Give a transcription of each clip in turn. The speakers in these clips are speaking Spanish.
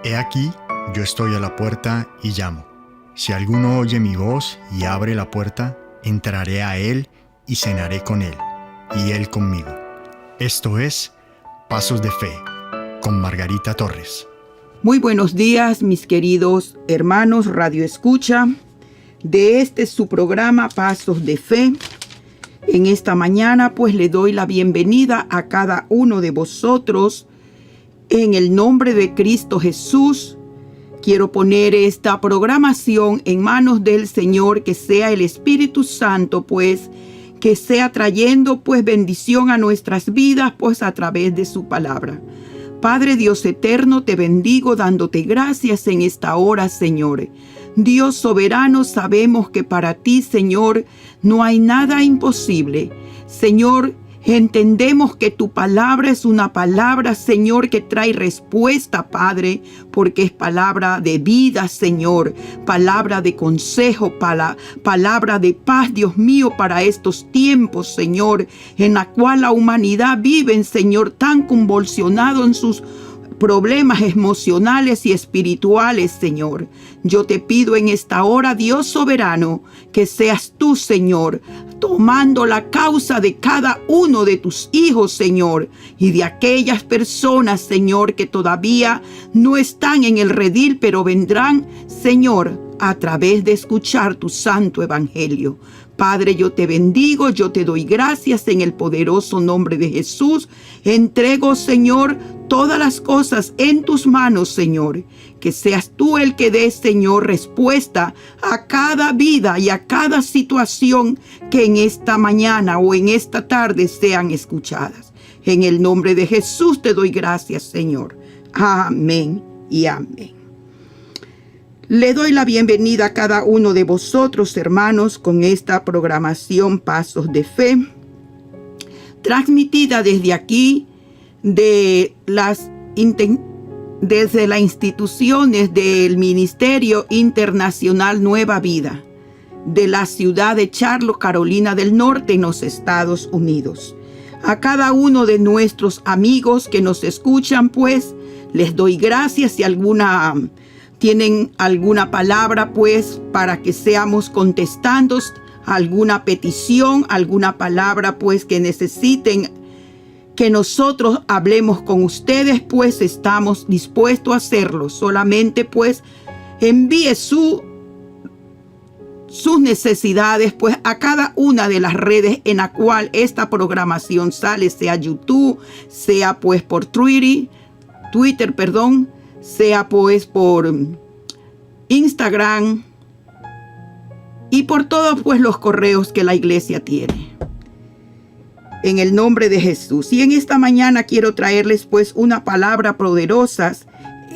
He aquí, yo estoy a la puerta y llamo. Si alguno oye mi voz y abre la puerta, entraré a él y cenaré con él, y él conmigo. Esto es Pasos de Fe, con Margarita Torres. Muy buenos días, mis queridos hermanos Radio Escucha, de este su programa Pasos de Fe. En esta mañana pues le doy la bienvenida a cada uno de vosotros. En el nombre de Cristo Jesús, quiero poner esta programación en manos del Señor, que sea el Espíritu Santo, pues, que sea trayendo, pues, bendición a nuestras vidas, pues, a través de su palabra. Padre Dios eterno, te bendigo dándote gracias en esta hora, Señor. Dios soberano, sabemos que para ti, Señor, no hay nada imposible. Señor, entendemos que tu palabra es una palabra, Señor, que trae respuesta, Padre, porque es palabra de vida, Señor, palabra de consejo, palabra de paz, Dios mío, para estos tiempos, Señor, en la cual la humanidad vive, Señor, tan convulsionado en sus problemas emocionales y espirituales, Señor. Yo te pido en esta hora, Dios soberano, que seas tú, Señor, tomando la causa de cada uno de tus hijos, Señor, y de aquellas personas, Señor, que todavía no están en el redil, pero vendrán, Señor, a través de escuchar tu santo evangelio. Padre, yo te bendigo, yo te doy gracias en el poderoso nombre de Jesús. Entrego, Señor, todas las cosas en tus manos, Señor. Que seas tú el que des, Señor, respuesta a cada vida y a cada situación que en esta mañana o en esta tarde sean escuchadas. En el nombre de Jesús te doy gracias, Señor. Amén y amén. Le doy la bienvenida a cada uno de vosotros, hermanos, con esta programación Pasos de Fe, transmitida desde aquí, desde las instituciones del Ministerio Internacional Nueva Vida, de la ciudad de Charlotte, Carolina del Norte, en los Estados Unidos. A cada uno de nuestros amigos que nos escuchan, pues, les doy gracias. Si tienen alguna palabra, pues, para que seamos contestando alguna petición, alguna palabra, pues, que necesiten que nosotros hablemos con ustedes, pues, estamos dispuestos a hacerlo. Solamente, pues, envíe sus necesidades, pues, a cada una de las redes en la cual esta programación sale, sea YouTube, sea, pues, por Twitter, sea pues por Instagram y por todos pues los correos que la iglesia tiene. En el nombre de Jesús. Y en esta mañana quiero traerles pues una palabra poderosa,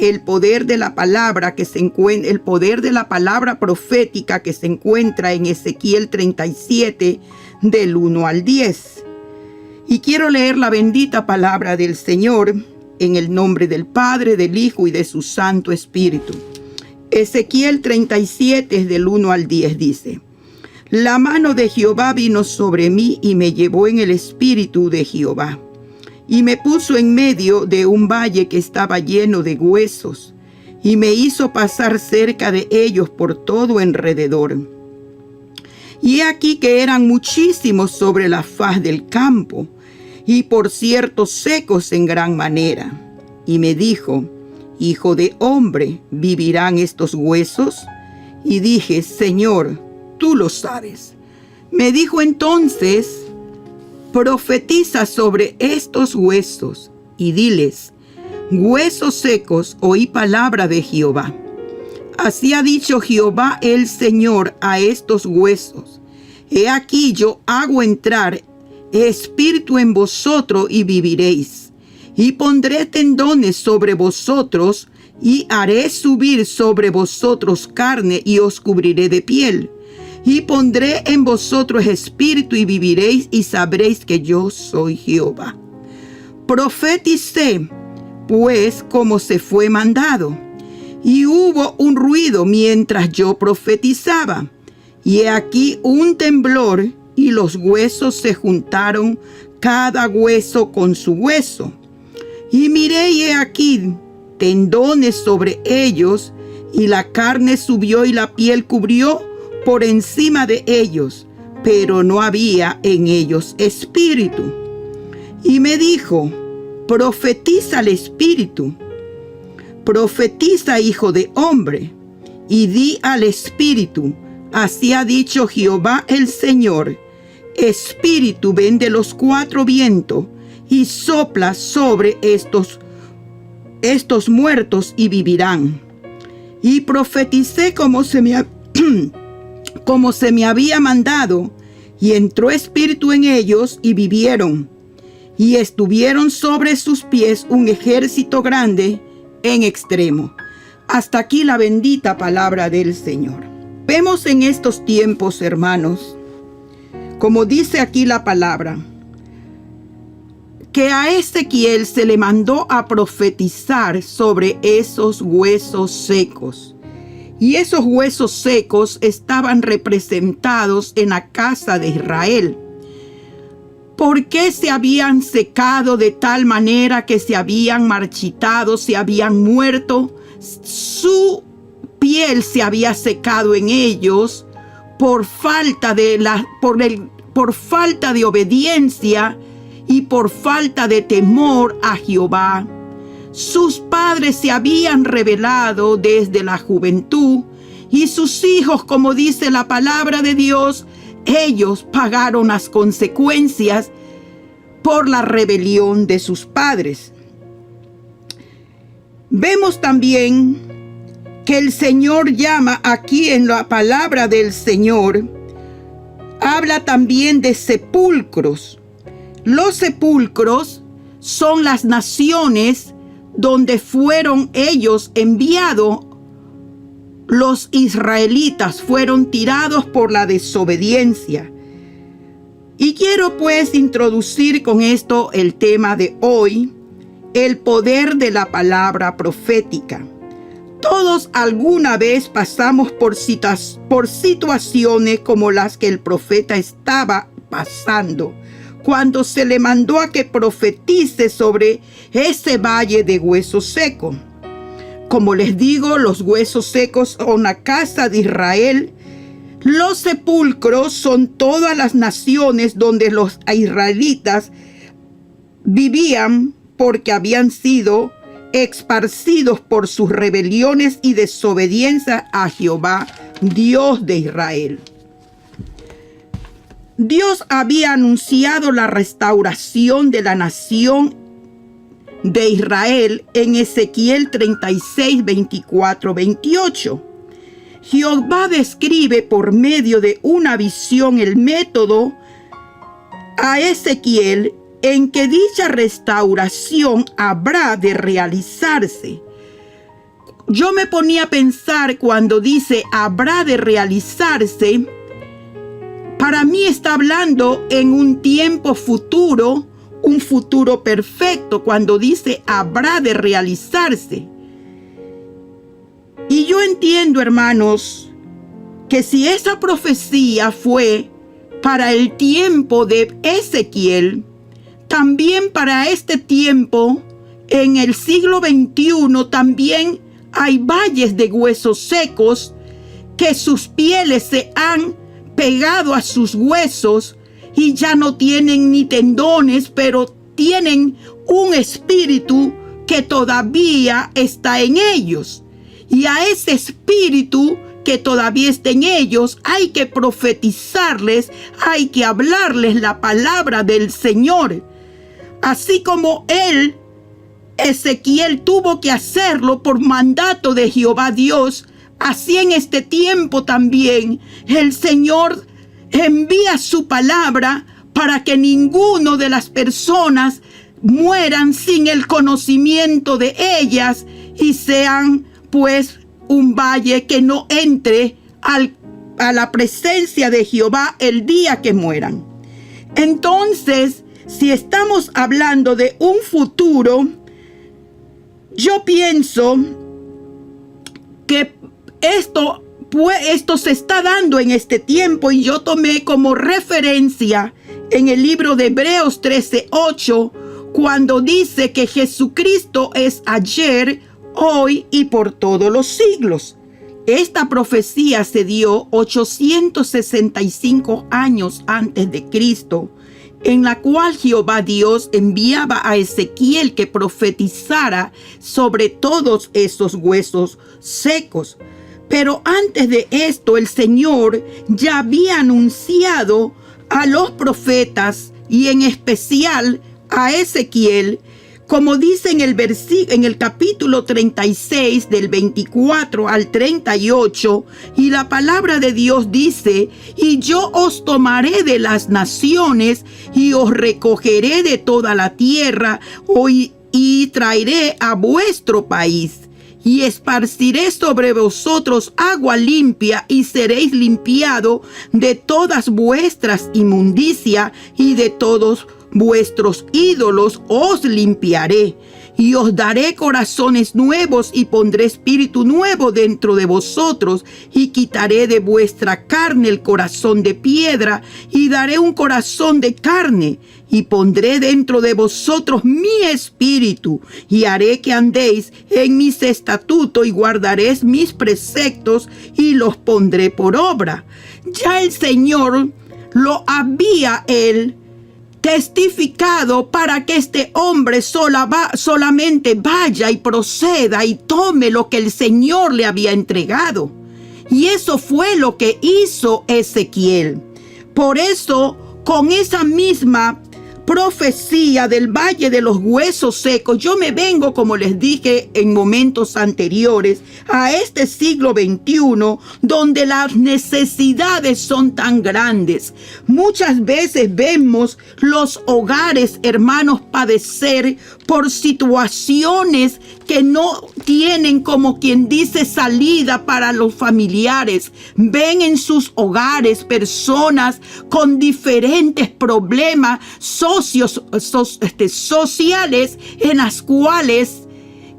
el poder de la palabra el poder de la palabra profética que se encuentra en Ezequiel 37 del 1 al 10. Y quiero leer la bendita palabra del Señor en el nombre del Padre, del Hijo y de su Santo Espíritu. Ezequiel 37 del 1 al 10 dice: La mano de Jehová vino sobre mí y me llevó en el espíritu de Jehová, y me puso en medio de un valle que estaba lleno de huesos, y me hizo pasar cerca de ellos por todo alrededor. Y he aquí que eran muchísimos sobre la faz del campo, y por cierto secos en gran manera. Y me dijo: Hijo de hombre, ¿vivirán estos huesos? Y dije: Señor, tú lo sabes. Me dijo entonces: Profetiza sobre estos huesos, y diles: Huesos secos, oí palabra de Jehová. Así ha dicho Jehová el Señor a estos huesos: He aquí yo hago entrar espíritu en vosotros y viviréis, y pondré tendones sobre vosotros, y haré subir sobre vosotros carne, y os cubriré de piel, y pondré en vosotros espíritu, y viviréis, y sabréis que yo soy Jehová. Profeticé pues como se fue mandado, y hubo un ruido mientras yo profetizaba, y he aquí un temblor, y los huesos se juntaron, cada hueso con su hueso. Y miré, y he aquí tendones sobre ellos, y la carne subió y la piel cubrió por encima de ellos, pero no había en ellos espíritu. Y me dijo: profetiza al espíritu, profetiza, hijo de hombre, y di al espíritu: así ha dicho Jehová el Señor, espíritu, ven de los cuatro vientos y sopla sobre estos muertos y vivirán. Y profeticé como se me había mandado, y entró espíritu en ellos y vivieron, y estuvieron sobre sus pies un ejército grande en extremo. Hasta aquí la bendita palabra del Señor. Vemos en estos tiempos, hermanos, como dice aquí la palabra, que a Ezequiel se le mandó a profetizar sobre esos huesos secos. Y esos huesos secos estaban representados en la casa de Israel. ¿Por qué se habían secado de tal manera que se habían marchitado, se habían muerto? Su piel se había secado en ellos por falta de obediencia y por falta de temor a Jehová. Sus padres se habían rebelado desde la juventud, y sus hijos, como dice la palabra de Dios, ellos pagaron las consecuencias por la rebelión de sus padres. Vemos también que el Señor llama aquí en la palabra del Señor, habla también de sepulcros. Los sepulcros son las naciones donde fueron ellos enviados. Los israelitas fueron tirados por la desobediencia. Y quiero pues introducir con esto el tema de hoy, el poder de la palabra profética. Todos alguna vez pasamos por situaciones como las que el profeta estaba pasando, cuando se le mandó a que profetice sobre ese valle de huesos secos. Como les digo, los huesos secos son la casa de Israel. Los sepulcros son todas las naciones donde los israelitas vivían, porque habían sido esparcidos por sus rebeliones y desobediencia a Jehová, Dios de Israel. Dios había anunciado la restauración de la nación de Israel en Ezequiel 36, 24, 28. Jehová describe por medio de una visión el método a Ezequiel en que dicha restauración habrá de realizarse. Yo me ponía a pensar cuando dice habrá de realizarse. Para mí está hablando en un tiempo futuro, un futuro perfecto, cuando dice habrá de realizarse. Y yo entiendo, hermanos, que si esa profecía fue para el tiempo de Ezequiel, también para este tiempo, en el siglo XXI, también hay valles de huesos secos que sus pieles se han pegado a sus huesos y ya no tienen ni tendones, pero tienen un espíritu que todavía está en ellos. Y a ese espíritu que todavía está en ellos hay que profetizarles, hay que hablarles la palabra del Señor. Así como Ezequiel tuvo que hacerlo por mandato de Jehová Dios, así en este tiempo también el Señor envía su palabra para que ninguno de las personas mueran sin el conocimiento de ellas y sean pues un valle que no entre a la presencia de Jehová el día que mueran. Entonces, si estamos hablando de un futuro, yo pienso que esto se está dando en este tiempo, y yo tomé como referencia en el libro de Hebreos 13:8, cuando dice que Jesucristo es ayer, hoy y por todos los siglos. Esta profecía se dio 865 años antes de Cristo, en la cual Jehová Dios enviaba a Ezequiel que profetizara sobre todos esos huesos secos. Pero antes de esto, el Señor ya había anunciado a los profetas y en especial a Ezequiel, como dice en el capítulo 36 del 24 al 38, y la palabra de Dios dice: y yo os tomaré de las naciones y os recogeré de toda la tierra y traeré a vuestro país. Y esparciré sobre vosotros agua limpia, y seréis limpiados de todas vuestras inmundicias, y de todos vuestros ídolos os limpiaré. Y os daré corazones nuevos, y pondré espíritu nuevo dentro de vosotros, y quitaré de vuestra carne el corazón de piedra, y daré un corazón de carne, y pondré dentro de vosotros mi espíritu, y haré que andéis en mis estatutos, y guardaréis mis preceptos, y los pondré por obra. Ya el Señor lo había testificado para que este hombre solamente vaya y proceda y tome lo que el Señor le había entregado. Y eso fue lo que hizo Ezequiel. Por eso, con esa misma profecía del valle de los huesos secos, yo me vengo, como les dije en momentos anteriores, a este siglo XXI, donde las necesidades son tan grandes. Muchas veces vemos los hogares, hermanos, padecer por situaciones que no tienen, como quien dice, salida para los familiares. Ven en sus hogares personas con diferentes problemas sociales, en las cuales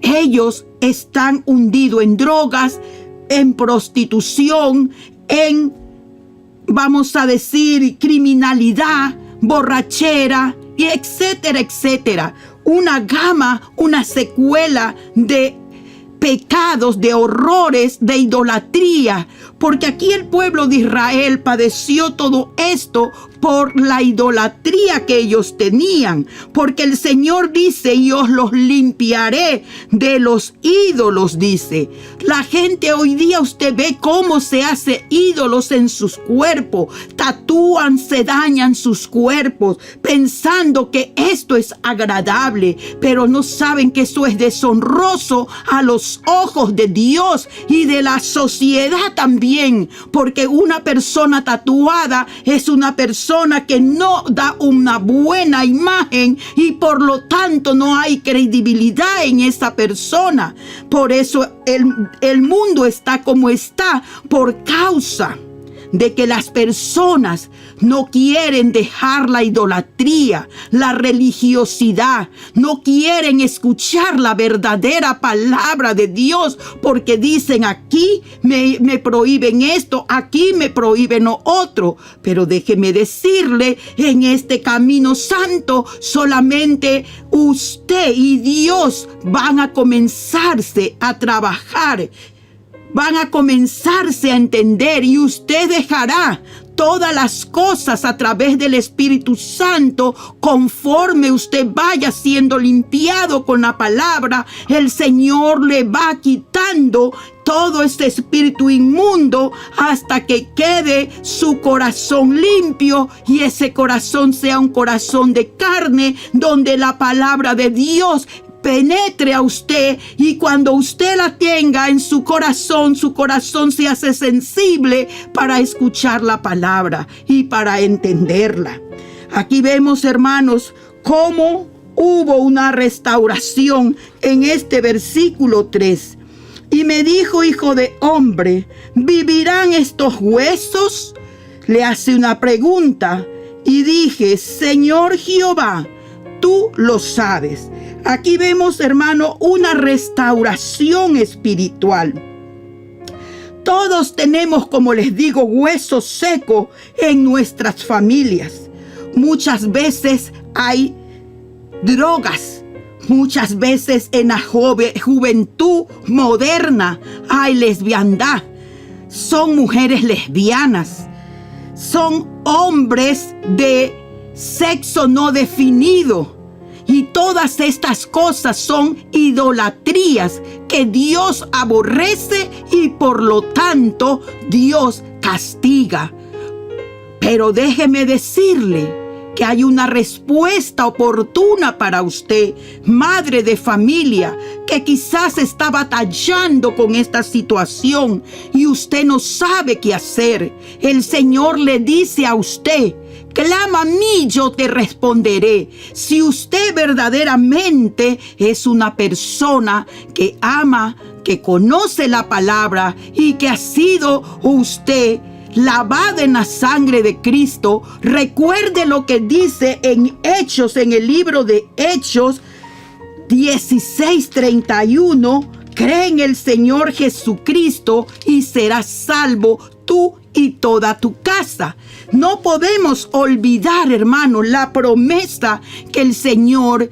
ellos están hundidos en drogas, en prostitución, en, vamos a decir, criminalidad, borrachera, y etcétera, etcétera. Una gama, una secuela de pecados, de horrores, de idolatría, porque aquí el pueblo de Israel padeció todo esto por la idolatría que ellos tenían, porque el Señor dice: y os los limpiaré de los ídolos, dice. La gente hoy día, usted ve cómo se hace ídolos en sus cuerpos, tatúan, se dañan sus cuerpos, pensando que esto es agradable, pero no saben que eso es deshonroso a los ojos de Dios y de la sociedad también, porque una persona tatuada es una persona que no da una buena imagen, y por lo tanto no hay credibilidad en esa persona. Por eso el mundo está como está, por causa de que las personas no quieren dejar la idolatría, la religiosidad, no quieren escuchar la verdadera palabra de Dios, porque dicen: aquí me prohíben esto, aquí me prohíben lo otro. Pero déjeme decirle, en este camino santo solamente usted y Dios van a comenzarse a trabajar, van a comenzarse a entender, y usted dejará todas las cosas a través del Espíritu Santo. Conforme usted vaya siendo limpiado con la palabra, el Señor le va quitando todo este espíritu inmundo hasta que quede su corazón limpio, y ese corazón sea un corazón de carne, donde la palabra de Dios penetre a usted, y cuando usted la tenga en su corazón se hace sensible para escuchar la palabra y para entenderla. Aquí vemos, hermanos, cómo hubo una restauración en este versículo 3. Y me dijo: hijo de hombre, ¿vivirán estos huesos? Le hace una pregunta, y dije: Señor Jehová, tú lo sabes. Aquí vemos, hermano, una restauración espiritual. Todos tenemos, como les digo, huesos secos en nuestras familias. Muchas veces hay drogas. Muchas veces en la juventud moderna hay lesbiandad. Son mujeres lesbianas. Son hombres de sexo no definido. Y todas estas cosas son idolatrías que Dios aborrece y por lo tanto Dios castiga. Pero déjeme decirle que hay una respuesta oportuna para usted, madre de familia, que quizás está batallando con esta situación y usted no sabe qué hacer. El Señor le dice a usted: clama a mí, yo te responderé. Si usted verdaderamente es una persona que ama, que conoce la palabra y que ha sido usted lavada en la sangre de Cristo, recuerde lo que dice en Hechos, en el libro de Hechos 16:31. Cree en el Señor Jesucristo y serás salvo tú y toda tu casa. No podemos olvidar, hermanos, la promesa que el Señor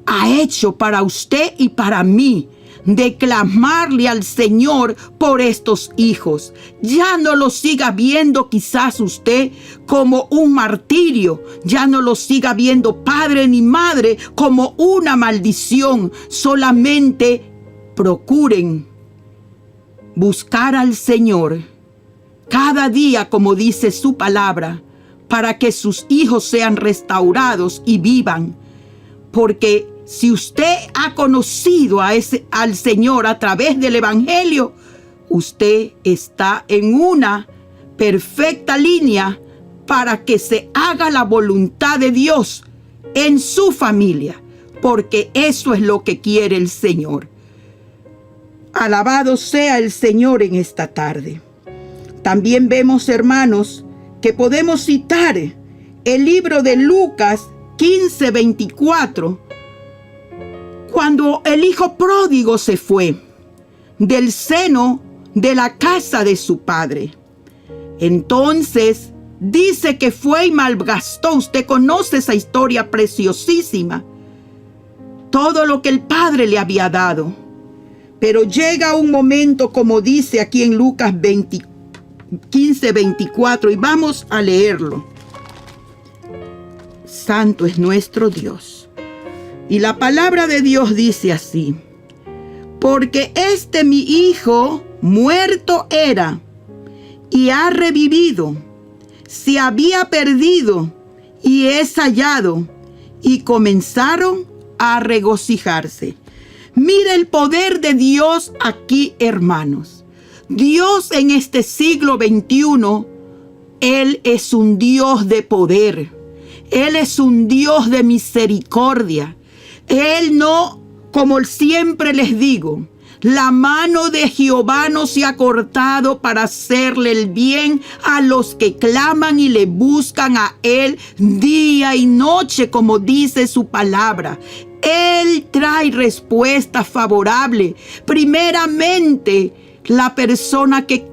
ha hecho para usted y para mí, de clamarle al Señor por estos hijos. Ya no lo siga viendo quizás usted como un martirio. Ya no lo siga viendo, padre ni madre, como una maldición. Solamente procuren buscar al Señor cada día, como dice su palabra, para que sus hijos sean restaurados y vivan. Porque si usted ha conocido al Señor a través del Evangelio, usted está en una perfecta línea para que se haga la voluntad de Dios en su familia, porque eso es lo que quiere el Señor. Alabado sea el Señor en esta tarde. También vemos, hermanos, que podemos citar el libro de Lucas 15:24, cuando el hijo pródigo se fue del seno de la casa de su padre. Entonces dice que fue y malgastó. Usted conoce esa historia preciosísima. Todo lo que el padre le había dado. Pero llega un momento, como dice aquí en Lucas 15:24, y vamos a leerlo. Santo es nuestro Dios. Y la palabra de Dios dice así: porque mi hijo muerto era y ha revivido, se había perdido y es hallado. Y comenzaron a regocijarse. Mire el poder de Dios aquí, hermanos. Dios en este siglo XXI, Él es un Dios de poder. Él es un Dios de misericordia. Él no, como siempre les digo, la mano de Jehová no se ha cortado para hacerle el bien a los que claman y le buscan a Él día y noche, como dice su palabra. Él trae respuesta favorable. Primeramente, la persona que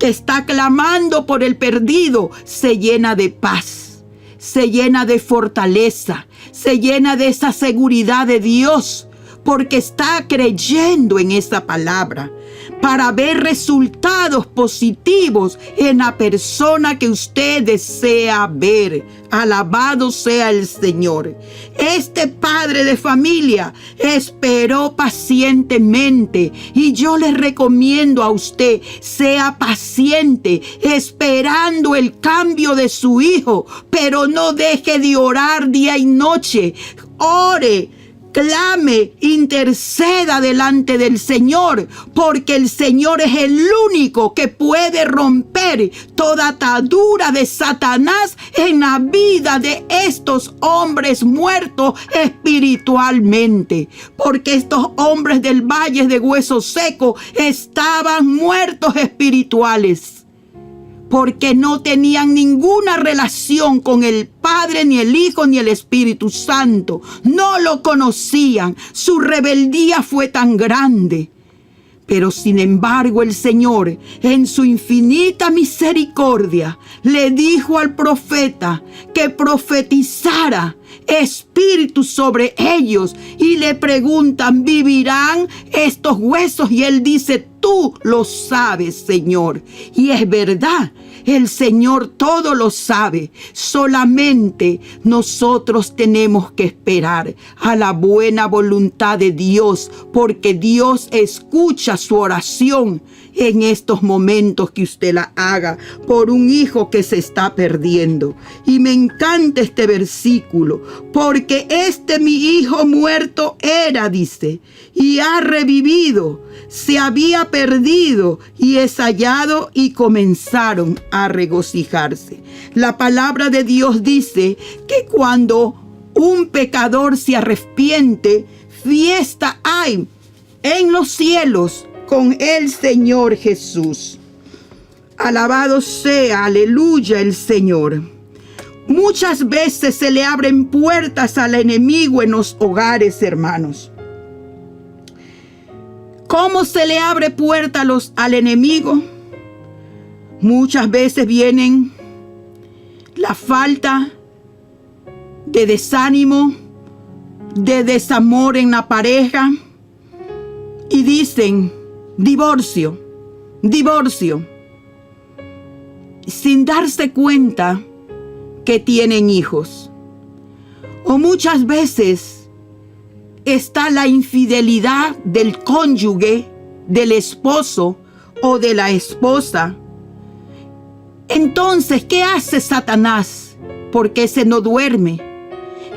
está clamando por el perdido se llena de paz, se llena de fortaleza, se llena de esa seguridad de Dios, porque está creyendo en esa palabra, para ver resultados positivos en la persona que usted desea ver. Alabado sea el Señor. Este padre de familia esperó pacientemente, y yo le recomiendo a usted, sea paciente, esperando el cambio de su hijo, pero no deje de orar día y noche. Ore, clame, interceda delante del Señor, porque el Señor es el único que puede romper toda atadura de Satanás en la vida de estos hombres muertos espiritualmente. Porque estos hombres del valle de huesos secos estaban muertos espirituales, porque no tenían ninguna relación con el Padre, ni el Hijo, ni el Espíritu Santo. No lo conocían. Su rebeldía fue tan grande. Pero sin embargo, el Señor, en su infinita misericordia, le dijo al profeta que profetizara espíritu sobre ellos. Y le preguntan, ¿vivirán estos huesos? Y él dice, tú lo sabes, Señor. Y es verdad, el Señor todo lo sabe. Solamente nosotros tenemos que esperar a la buena voluntad de Dios, porque Dios escucha su oración en estos momentos que usted la haga por un hijo que se está perdiendo. Y me encanta este versículo, porque mi hijo muerto era, dice, y ha revivido, se había perdido y es hallado, y comenzaron a regocijarse. La palabra de Dios dice que cuando un pecador se arrepiente, fiesta hay en los cielos con el Señor Jesús. Alabado sea, aleluya, el Señor. Muchas veces se le abren puertas al enemigo en los hogares, hermanos. ¿Cómo se le abre puerta al enemigo? Muchas veces vienen la falta de desánimo, de desamor en la pareja, y dicen, divorcio, divorcio, sin darse cuenta que tienen hijos. O muchas veces está la infidelidad del cónyuge, del esposo o de la esposa. Entonces, ¿qué hace Satanás? Porque ese no duerme.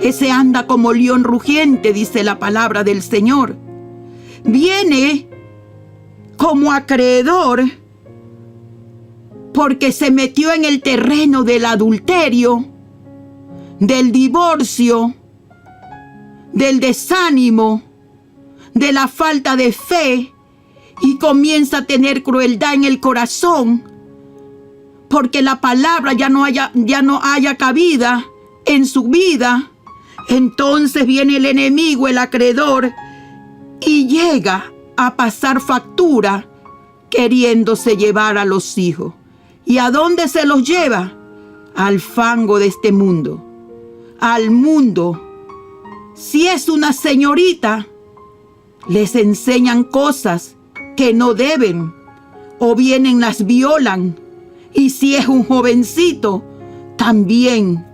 Ese anda como león rugiente, dice la palabra del Señor. Viene como acreedor porque se metió en el terreno del adulterio, del divorcio, del desánimo, de la falta de fe, y comienza a tener crueldad en el corazón porque la palabra ya no haya cabida en su vida. Entonces viene el enemigo, el acreedor, y llega a pasar factura queriéndose llevar a los hijos. ¿Y a dónde se los lleva? Al fango de este mundo, al mundo. Si es una señorita, les enseñan cosas que no deben, o vienen las violan. Y si es un jovencito, también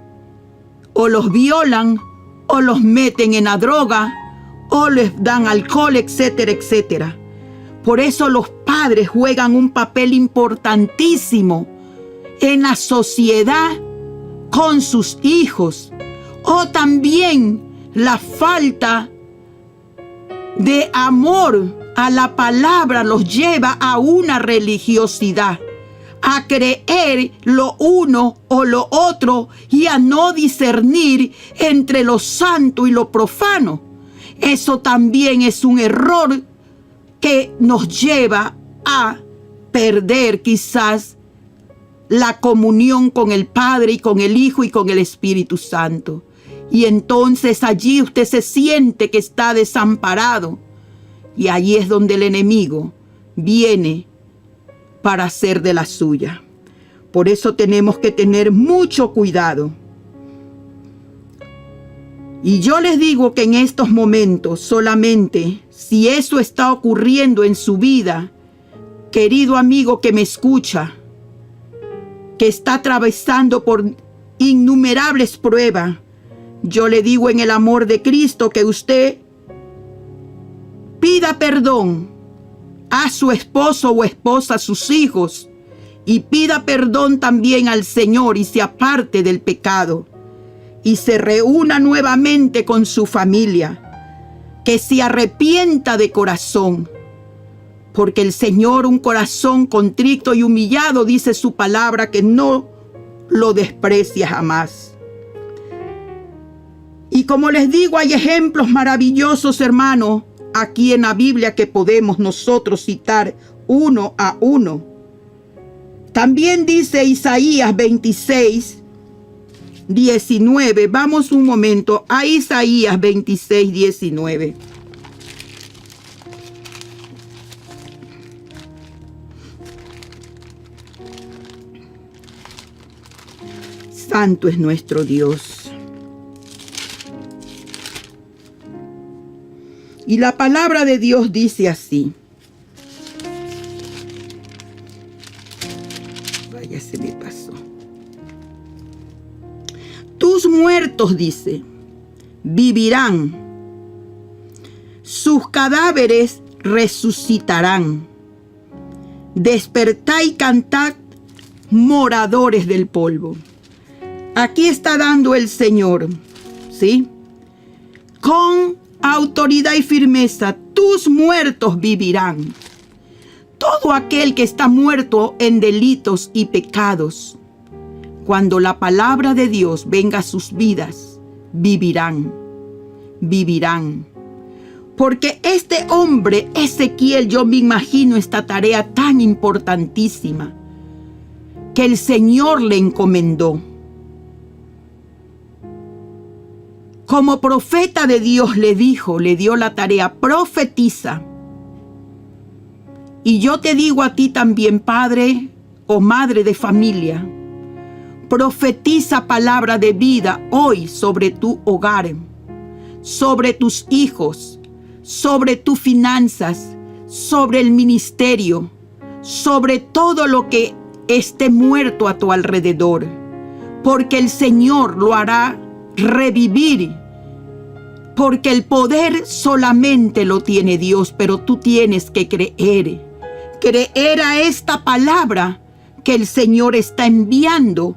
o los violan, o los meten en la droga, o les dan alcohol, etcétera, etcétera. Por eso los padres juegan un papel importantísimo en la sociedad con sus hijos. O también la falta de amor a la palabra los lleva a una religiosidad, a creer lo uno o lo otro y a no discernir entre lo santo y lo profano. Eso también es un error que nos lleva a perder quizás la comunión con el Padre y con el Hijo y con el Espíritu Santo. Y entonces allí usted se siente que está desamparado. Y allí es donde el enemigo viene para hacer de la suya. Por eso tenemos que tener mucho cuidado. Y yo les digo que en estos momentos solamente, si eso está ocurriendo en su vida, querido amigo que me escucha, que está atravesando por innumerables pruebas, yo le digo en el amor de Cristo que usted pida perdón a su esposo o esposa, a sus hijos, y pida perdón también al Señor y se aparte del pecado y se reúna nuevamente con su familia, que se arrepienta de corazón, porque el Señor, un corazón contrito y humillado, dice su palabra, que no lo desprecia jamás. Y como les digo, hay ejemplos maravillosos, hermanos, aquí en la Biblia que podemos nosotros citar uno a uno. También dice Isaías 26, 19. Vamos un momento a Isaías 26, 19. Santo es nuestro Dios. Y la palabra de Dios dice así. Vaya, se me pasó. Tus muertos, dice, vivirán. Sus cadáveres resucitarán. Despertad y cantad, moradores del polvo. Aquí está dando el Señor, ¿sí? Con autoridad y firmeza, tus muertos vivirán. Todo aquel que está muerto en delitos y pecados, cuando la palabra de Dios venga a sus vidas, vivirán, vivirán. Porque este hombre, Ezequiel, yo me imagino esta tarea tan importantísima que el Señor le encomendó. Como profeta de Dios le dio la tarea, profetiza. Y yo te digo a ti también, padre o madre de familia, profetiza palabra de vida hoy sobre tu hogar, sobre tus hijos, sobre tus finanzas, sobre el ministerio, sobre todo lo que esté muerto a tu alrededor, porque el Señor lo hará revivir, porque el poder solamente lo tiene Dios, pero tú tienes que creer a esta palabra que el Señor está enviando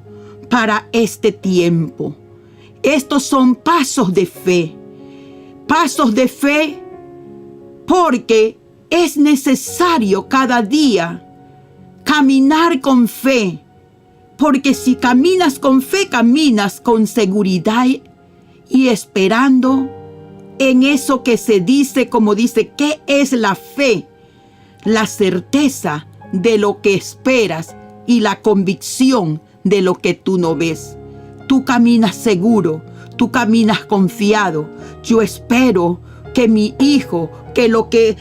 para este tiempo. Estos son pasos de fe porque es necesario cada día caminar con fe, porque si caminas con fe, caminas con seguridad y esperando en eso que se dice, como dice, ¿qué es la fe? La certeza de lo que esperas y la convicción de lo que tú no ves. Tú caminas seguro, tú caminas confiado. Yo espero que mi hijo,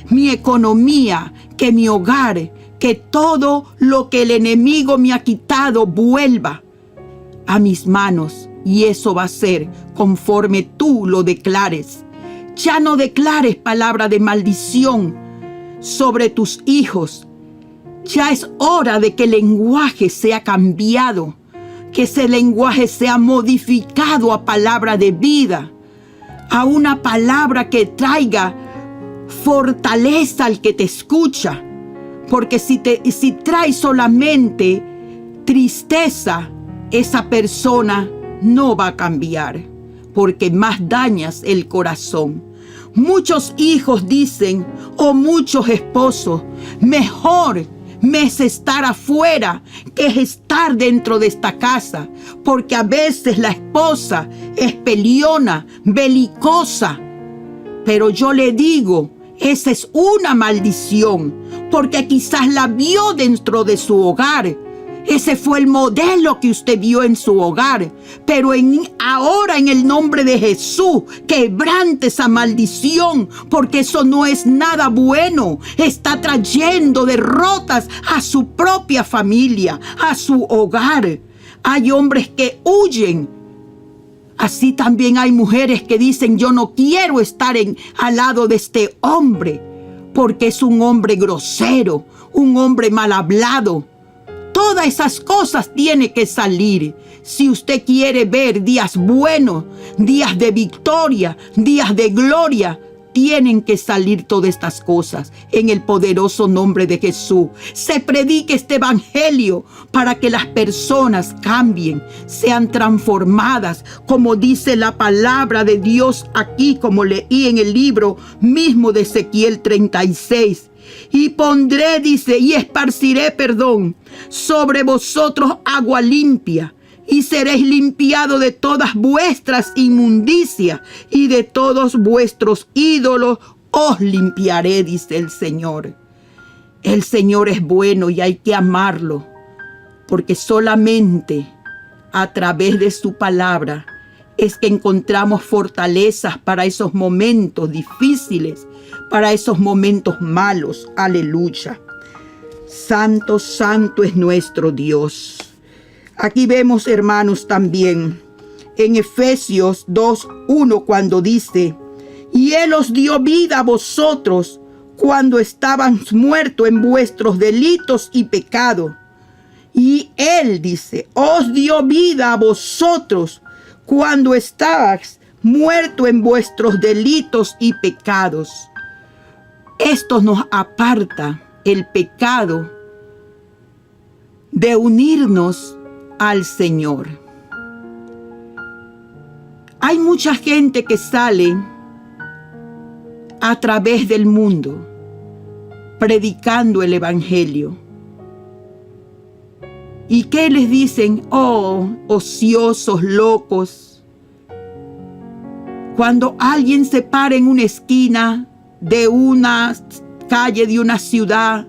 mi economía, que mi hogar, que todo lo que el enemigo me ha quitado vuelva a mis manos. Y eso va a ser conforme tú lo declares. Ya no declares palabra de maldición sobre tus hijos. Ya es hora de que el lenguaje sea cambiado, que ese lenguaje sea modificado a palabra de vida, a una palabra que traiga fortaleza al que te escucha. Porque si trae solamente tristeza, esa persona no va a cambiar, porque más dañas el corazón. Muchos hijos dicen, o muchos esposos, mejor me es estar afuera que es estar dentro de esta casa, porque a veces la esposa es peleona, belicosa. Pero yo le digo, esa es una maldición, porque quizás la vio dentro de su hogar. Ese fue el modelo que usted vio en su hogar. Pero ahora en el nombre de Jesús, quebrante esa maldición, porque eso no es nada bueno. Está trayendo derrotas a su propia familia, a su hogar. Hay hombres que huyen. Así también hay mujeres que dicen, yo no quiero estar al lado de este hombre, porque es un hombre grosero, un hombre mal hablado. Todas esas cosas tienen que salir. Si usted quiere ver días buenos, días de victoria, días de gloria, tienen que salir todas estas cosas en el poderoso nombre de Jesús. Se predique este evangelio para que las personas cambien, sean transformadas, como dice la palabra de Dios aquí, como leí en el libro mismo de Ezequiel 36. Y pondré, dice, y esparciré, sobre vosotros agua limpia, y seréis limpiados de todas vuestras inmundicias, y de todos vuestros ídolos os limpiaré, dice el Señor. El Señor es bueno y hay que amarlo, porque solamente a través de su palabra es que encontramos fortalezas para esos momentos difíciles, para esos momentos malos. Aleluya. Santo, santo es nuestro Dios. Aquí vemos, hermanos, también en Efesios 2:1, cuando dice y Él os dio vida a vosotros cuando estabais muertos en vuestros delitos y pecados. Y Él dice, os dio vida a vosotros cuando estabais muertos en vuestros delitos y pecados. Esto nos aparta el pecado de unirnos al Señor. Hay mucha gente que sale a través del mundo predicando el evangelio. ¿Y qué les dicen? Oh, ociosos, locos. Cuando alguien se para en una esquina de una calle de una ciudad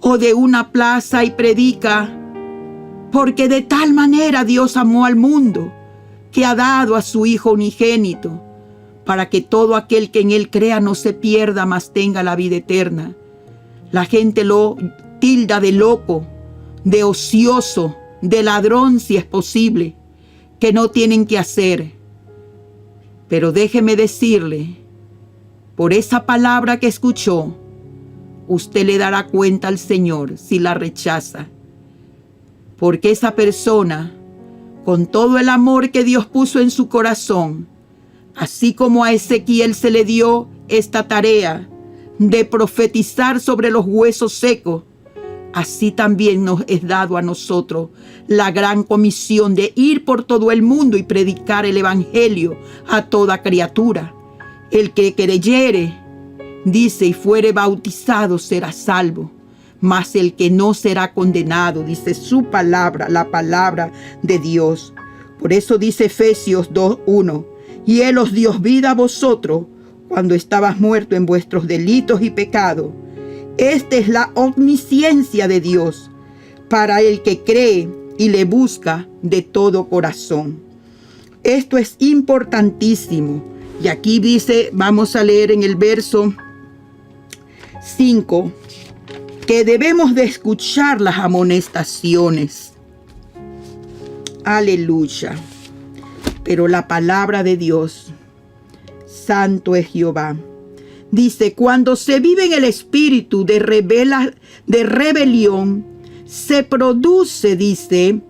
o de una plaza y predica, porque de tal manera Dios amó al mundo que ha dado a su Hijo unigénito, para que todo aquel que en Él crea no se pierda, mas tenga la vida eterna. La gente lo tilda de loco, de ocioso, de ladrón si es posible, que no tienen que hacer. Pero déjeme decirle, por esa palabra que escuchó, usted le dará cuenta al Señor si la rechaza. Porque esa persona, con todo el amor que Dios puso en su corazón, así como a Ezequiel se le dio esta tarea de profetizar sobre los huesos secos, así también nos es dado a nosotros la gran comisión de ir por todo el mundo y predicar el evangelio a toda criatura. El que creyere, dice, y fuere bautizado será salvo, mas el que no será condenado, dice su palabra, la palabra de Dios. Por eso dice Efesios 2:1, y Él os dio vida a vosotros cuando estabas muertos en vuestros delitos y pecados. Esta es la omnisciencia de Dios para el que cree y le busca de todo corazón. Esto es importantísimo. Y aquí dice, vamos a leer en el verso 5, que debemos de escuchar las amonestaciones. Aleluya. Pero la palabra de Dios, santo es Jehová. Dice, cuando se vive en el espíritu de rebelión, se produce, dice,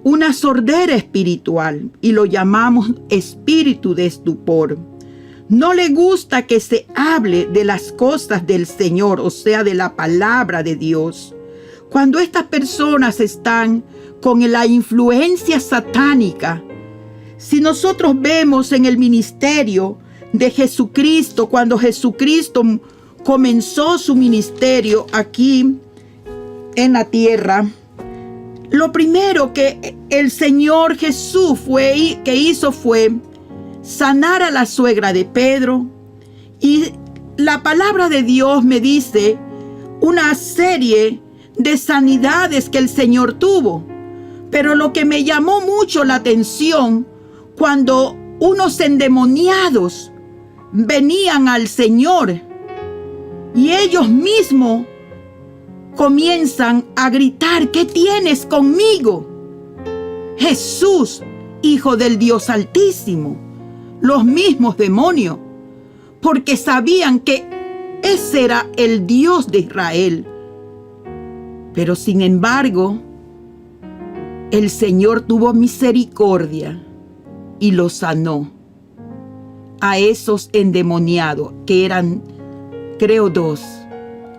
una sordera espiritual y lo llamamos espíritu de estupor. No le gusta que se hable de las cosas del Señor, o sea, de la palabra de Dios. Cuando estas personas están con la influencia satánica, si nosotros vemos en el ministerio de Jesucristo, cuando Jesucristo comenzó su ministerio aquí en la tierra, lo primero que el Señor Jesús hizo fue sanar a la suegra de Pedro. Y la palabra de Dios me dice una serie de sanidades que el Señor tuvo. Pero lo que me llamó mucho la atención, cuando unos endemoniados venían al Señor y ellos mismos comienzan a gritar, ¿qué tienes conmigo? Jesús, Hijo del Dios Altísimo. Los mismos demonios, porque sabían que ese era el Dios de Israel. Pero sin embargo, el Señor tuvo misericordia y los sanó a esos endemoniados, que eran, creo, 2,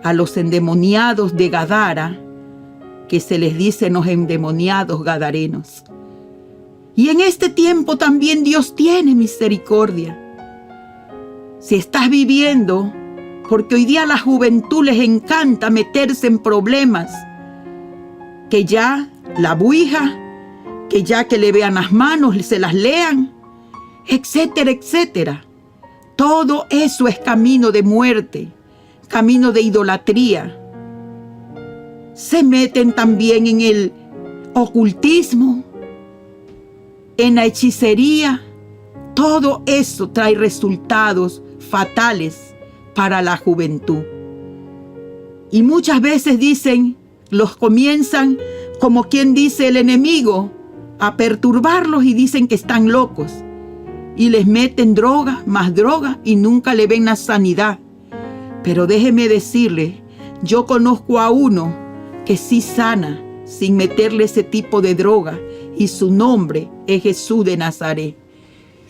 a los endemoniados de Gadara, que se les dicen los endemoniados gadarenos. Y en este tiempo también Dios tiene misericordia. Si estás viviendo, porque hoy día a la juventud les encanta meterse en problemas, que ya la ouija, que ya que le vean las manos, se las lean, etcétera, etcétera. Todo eso es camino de muerte, camino de idolatría. Se meten también en el ocultismo, en la hechicería. Todo eso trae resultados fatales para la juventud. Y muchas veces dicen, los comienzan, como quien dice el enemigo, a perturbarlos y dicen que están locos. y les meten droga, más droga y nunca le ven la sanidad. Pero déjeme decirle, yo conozco a uno que sí sana sin meterle ese tipo de droga y su nombre es Jesús de Nazaret.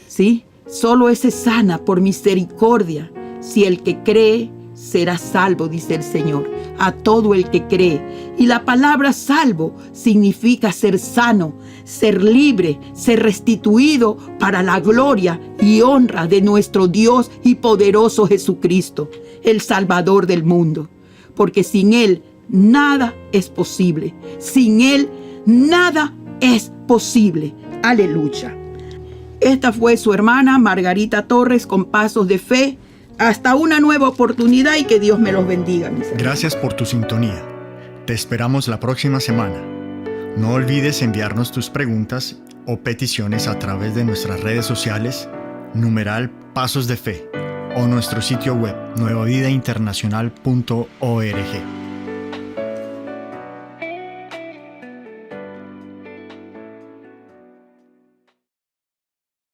¿Sí? Solo ese sana por misericordia. Si el que cree será salvo, dice el Señor, a todo el que cree. Y la palabra salvo significa ser sano, ser libre, ser restituido para la gloria y honra de nuestro Dios y poderoso Jesucristo, el Salvador del mundo. Porque sin Él nada es posible. Sin Él nada es posible. Aleluya. Esta fue su hermana Margarita Torres con Pasos de Fe. Hasta una nueva oportunidad y que Dios me los bendiga, mis hermanos. Gracias por tu sintonía. Te esperamos la próxima semana. No olvides enviarnos tus preguntas o peticiones a través de nuestras redes sociales, #Pasos de Fe, o nuestro sitio web nuevavidainternacional.org.